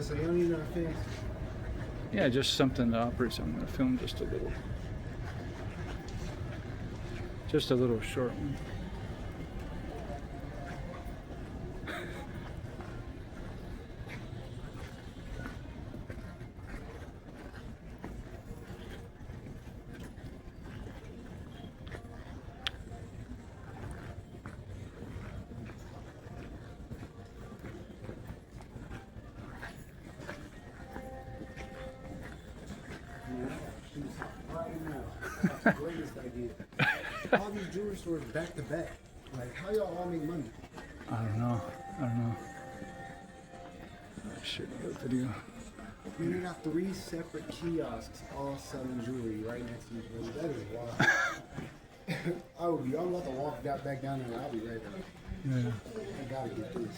So you don't need no face. Yeah, just something to operate. So I'm gonna film just a little short one. Right now. That's the greatest idea. All these jewelry stores back to back. Like, how y'all all make money? I don't know. Oh, shit, I got video. I mean, they got 3 separate kiosks all selling jewelry right next to each other. That is wild. I'm about to walk that back down there and I'll be right back. Yeah. I gotta get this.